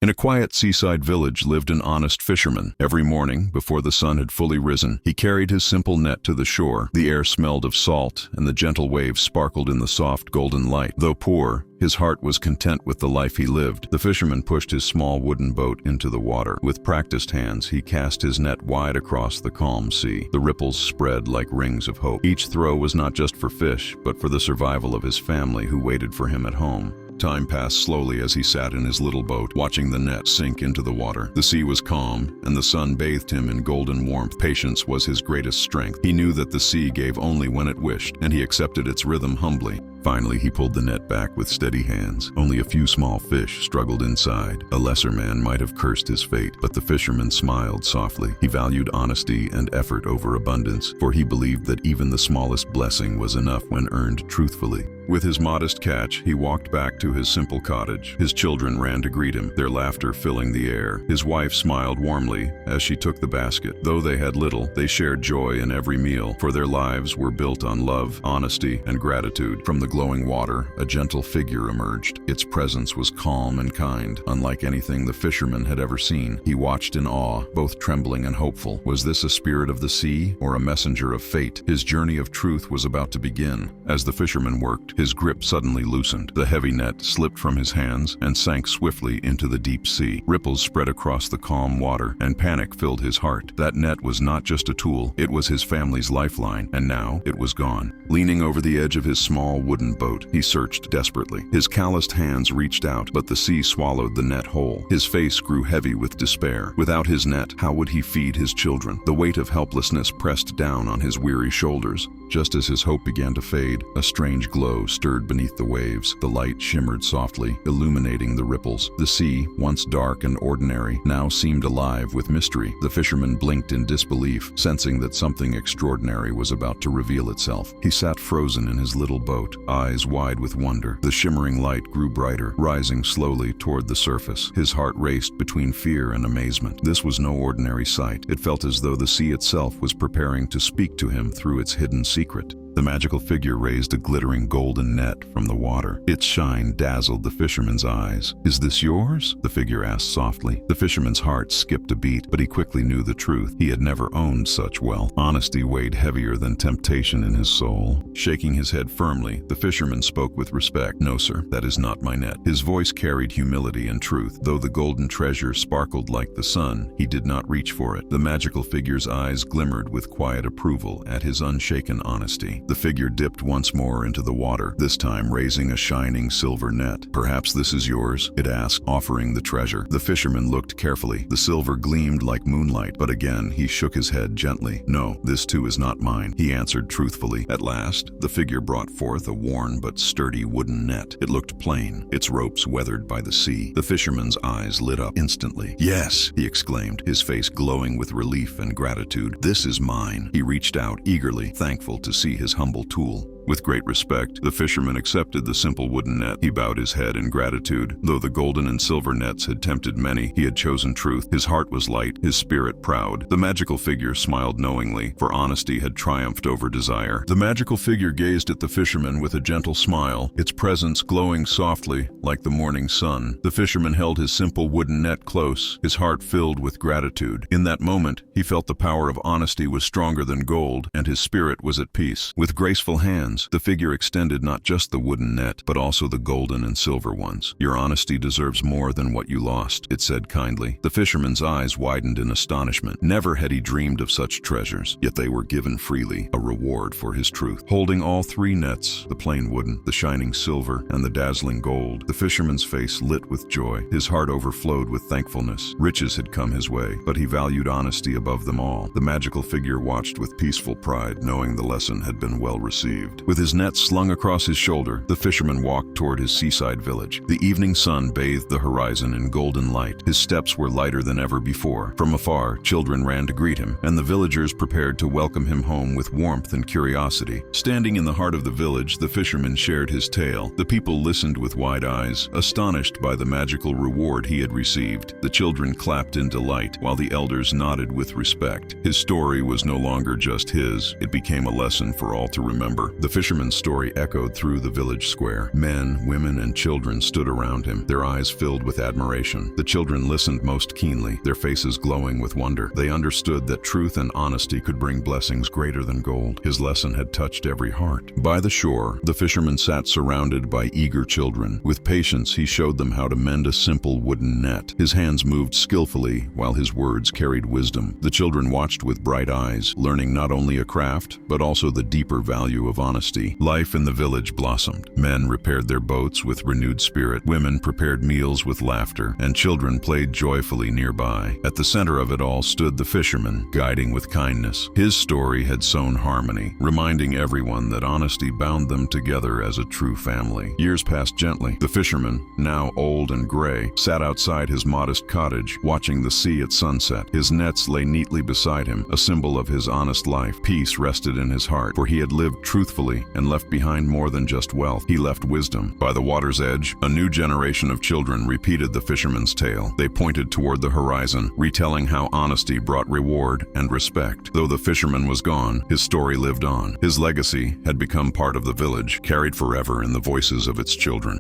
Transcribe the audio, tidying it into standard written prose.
In a quiet seaside village lived an honest fisherman. Every morning, before the sun had fully risen, he carried his simple net to the shore. The air smelled of salt, and the gentle waves sparkled in the soft golden light. Though poor, his heart was content with the life he lived. The fisherman pushed his small wooden boat into the water. With practiced hands, he cast his net wide across the calm sea. The ripples spread like rings of hope. Each throw was not just for fish, but for the survival of his family who waited for him at home. Time passed slowly as he sat in his little boat, watching the net sink into the water. The sea was calm, and the sun bathed him in golden warmth. Patience was his greatest strength. He knew that the sea gave only when it wished, and he accepted its rhythm humbly. Finally, he pulled the net back with steady hands. Only a few small fish struggled inside. A lesser man might have cursed his fate, but the fisherman smiled softly. He valued honesty and effort over abundance, for he believed that even the smallest blessing was enough when earned truthfully. With his modest catch, he walked back to his simple cottage. His children ran to greet him, their laughter filling the air. His wife smiled warmly as she took the basket. Though they had little, they shared joy in every meal, for their lives were built on love, honesty, and gratitude. From the glowing water, a gentle figure emerged. Its presence was calm and kind, unlike anything the fisherman had ever seen. He watched in awe, both trembling and hopeful. Was this a spirit of the sea or a messenger of fate? His journey of truth was about to begin. As the fisherman worked, his grip suddenly loosened. The heavy net slipped from his hands and sank swiftly into the deep sea. Ripples spread across the calm water, and panic filled his heart. That net was not just a tool, it was his family's lifeline, and now it was gone. Leaning over the edge of his small wooden boat, he searched desperately. His calloused hands reached out, but the sea swallowed the net whole. His face grew heavy with despair. Without his net, how would he feed his children? The weight of helplessness pressed down on his weary shoulders. Just as his hope began to fade, a strange glow stirred beneath the waves. The light shimmered softly, illuminating the ripples. The sea, once dark and ordinary, now seemed alive with mystery. The fisherman blinked in disbelief, sensing that something extraordinary was about to reveal itself. He sat frozen in his little boat, eyes wide with wonder. The shimmering light grew brighter, rising slowly toward the surface. His heart raced between fear and amazement. This was no ordinary sight. It felt as though the sea itself was preparing to speak to him through its hidden secret. The magical figure raised a glittering golden net from the water. Its shine dazzled the fisherman's eyes. "Is this yours?" the figure asked softly. The fisherman's heart skipped a beat, but he quickly knew the truth. He had never owned such wealth. Honesty weighed heavier than temptation in his soul. Shaking his head firmly, the fisherman spoke with respect. "No, sir, that is not my net." His voice carried humility and truth. Though the golden treasure sparkled like the sun, he did not reach for it. The magical figure's eyes glimmered with quiet approval at his unshaken honesty. The figure dipped once more into the water, this time raising a shining silver net. "Perhaps this is yours?" it asked, offering the treasure. The fisherman looked carefully. The silver gleamed like moonlight, but again he shook his head gently. "No, this too is not mine," he answered truthfully. At last, the figure brought forth a worn but sturdy wooden net. It looked plain, its ropes weathered by the sea. The fisherman's eyes lit up instantly. "Yes," he exclaimed, his face glowing with relief and gratitude. "This is mine." He reached out eagerly, thankful to see his humble tool. With great respect, the fisherman accepted the simple wooden net. He bowed his head in gratitude. Though the golden and silver nets had tempted many, he had chosen truth. His heart was light, his spirit proud. The magical figure smiled knowingly, for honesty had triumphed over desire. The magical figure gazed at the fisherman with a gentle smile, its presence glowing softly like the morning sun. The fisherman held his simple wooden net close, his heart filled with gratitude. In that moment, he felt the power of honesty was stronger than gold, and his spirit was at peace. With graceful hands, the figure extended not just the wooden net, but also the golden and silver ones. "Your honesty deserves more than what you lost," it said kindly. The fisherman's eyes widened in astonishment. Never had he dreamed of such treasures, yet they were given freely, a reward for his truth. Holding all three nets, the plain wooden, the shining silver, and the dazzling gold, the fisherman's face lit with joy. His heart overflowed with thankfulness. Riches had come his way, but he valued honesty above them all. The magical figure watched with peaceful pride, knowing the lesson had been well received. With his net slung across his shoulder, the fisherman walked toward his seaside village. The evening sun bathed the horizon in golden light. His steps were lighter than ever before. From afar, children ran to greet him, and the villagers prepared to welcome him home with warmth and curiosity. Standing in the heart of the village, the fisherman shared his tale. The people listened with wide eyes, astonished by the magical reward he had received. The children clapped in delight, while the elders nodded with respect. His story was no longer just his, it became a lesson for all to remember. The fisherman's story echoed through the village square. Men, women, and children stood around him, their eyes filled with admiration. The children listened most keenly, their faces glowing with wonder. They understood that truth and honesty could bring blessings greater than gold. His lesson had touched every heart. By the shore, the fisherman sat surrounded by eager children. With patience, he showed them how to mend a simple wooden net. His hands moved skillfully, while his words carried wisdom. The children watched with bright eyes, learning not only a craft, but also the deeper value of honesty. Life in the village blossomed. Men repaired their boats with renewed spirit, women prepared meals with laughter, and children played joyfully nearby. At the center of it all stood the fisherman, guiding with kindness. His story had sown harmony, reminding everyone that honesty bound them together as a true family. Years passed gently. The fisherman, now old and gray, sat outside his modest cottage, watching the sea at sunset. His nets lay neatly beside him, a symbol of his honest life. Peace rested in his heart, for he had lived truthfully and left behind more than just wealth. He left wisdom. By the water's edge, a new generation of children repeated the fisherman's tale. They pointed toward the horizon, retelling how honesty brought reward and respect. Though the fisherman was gone, his story lived on. His legacy had become part of the village, carried forever in the voices of its children.